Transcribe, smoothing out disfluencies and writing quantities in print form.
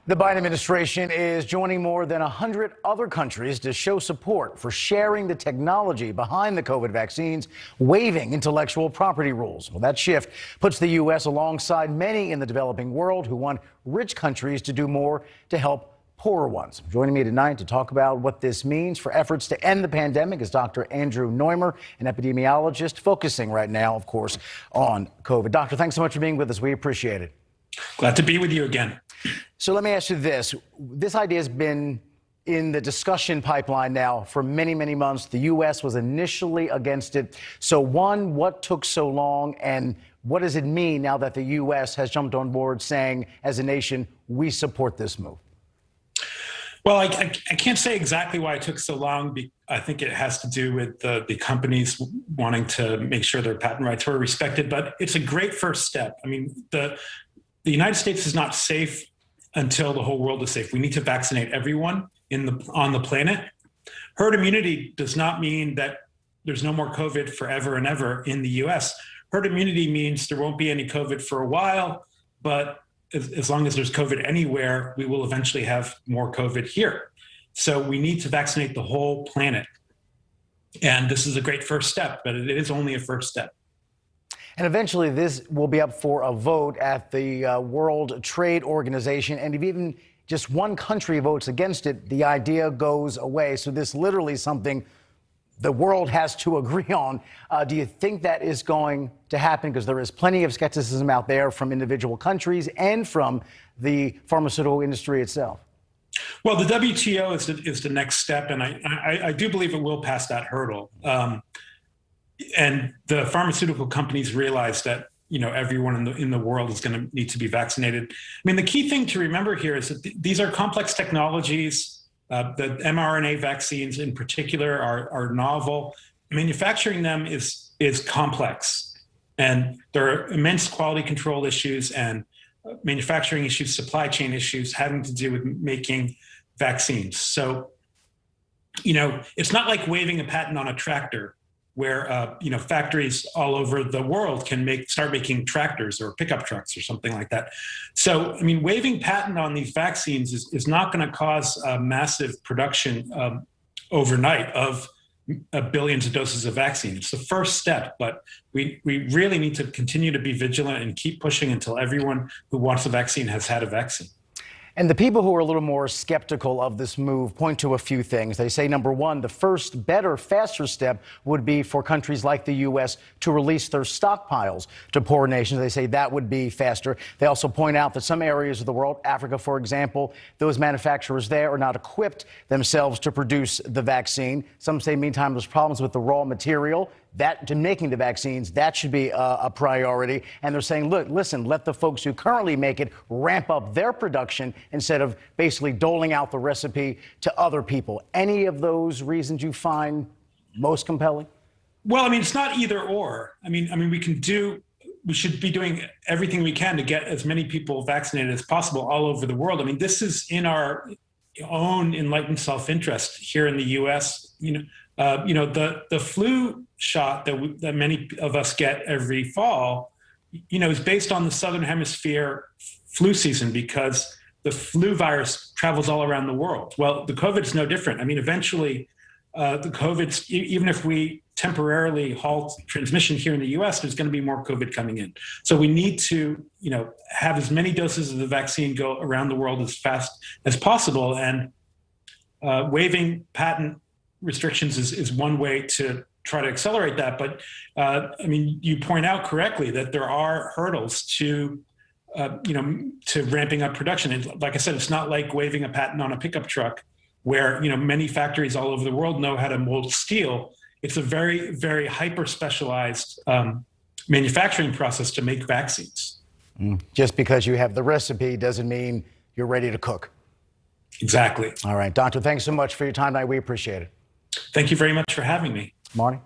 The Biden administration is joining more than 100 other countries to show support for sharing the technology behind the COVID vaccines, waiving intellectual property rules. Well, that shift puts the U.S. alongside many in the developing world who want rich countries to do more to help poorer ones. Joining me tonight to talk about what this means for efforts to end the pandemic is Dr. Andrew Neumer, an epidemiologist focusing right now, of course, on COVID. Doctor, thanks so much for being with us. We appreciate it. Glad to be with you again. So let me ask you this. This idea has been in the discussion pipeline now for many, many months. The U.S. was initially against it. So one, what took so long, and what does it mean now that the U.S. has jumped on board saying, as a nation, we support this move? Well, I can't say exactly why it took so long. I think it has to do with the companies wanting to make sure their patent rights were respected. But it's a great first step. I mean, the United States is not safe until the whole world is safe. We need to vaccinate everyone on the planet. Herd immunity does not mean that there's no more COVID forever and ever in the U.S. Herd immunity means there won't be any COVID for a while, but as long as there's COVID anywhere, we will eventually have more COVID here. So we need to vaccinate the whole planet. And this is a great first step, but it is only a first step. And eventually this will be up for a vote at the World Trade Organization. And if even just one country votes against it, the idea goes away. So this literally is something the world has to agree on. Do you think that is going to happen? Because there is plenty of skepticism out there from individual countries and from the pharmaceutical industry itself. Well, the WTO is the next step, and I do believe it will pass that hurdle. And the pharmaceutical companies realize that, everyone in the world is going to need to be vaccinated. I mean, the key thing to remember here is that these are complex technologies. The mRNA vaccines in particular are novel. Manufacturing them is complex, and there are immense quality control issues and manufacturing issues, supply chain issues having to do with making vaccines. So, it's not like waiving a patent on a tractor where, factories all over the world can start making tractors or pickup trucks or something like that. So, I mean, waiving patent on these vaccines is not going to cause a massive production overnight of billions of doses of vaccine. It's the first step, but we really need to continue to be vigilant and keep pushing until everyone who wants a vaccine has had a vaccine. And the people who are a little more skeptical of this move point to a few things. They say, number one, the first, better, faster step would be for countries like the U.S. to release their stockpiles to poor nations. They say that would be faster. They also point out that some areas of the world, Africa, for example, those manufacturers there are not equipped themselves to produce the vaccine. Some say, meantime, there's problems with the raw material to making the vaccines. That should be a priority. And they're saying, look, listen, let the folks who currently make it ramp up their production instead of basically doling out the recipe to other people. Any of those reasons you find most compelling? Well, I mean, it's not either or. I mean, we should be doing everything we can to get as many people vaccinated as possible all over the world. I mean, this is in our own enlightened self-interest here in the U.S. The flu shot that many of us get every fall, is based on the Southern Hemisphere flu season because the flu virus travels all around the world. Well, the COVID is no different. I mean, eventually, the COVID, even if we temporarily halt transmission here in the U.S., there's going to be more COVID coming in. So we need to, have as many doses of the vaccine go around the world as fast as possible. And waiving patent restrictions is one way to try to accelerate that. But you point out correctly that there are hurdles to ramping up production. And like I said, it's not like waiving a patent on a pickup truck where, many factories all over the world know how to mold steel. It's a very, very hyper specialized manufacturing process to make vaccines. Just because you have the recipe doesn't mean you're ready to cook. Exactly. All right, Doctor, thanks so much for your time tonight. We appreciate it. Thank you very much for having me. Marty?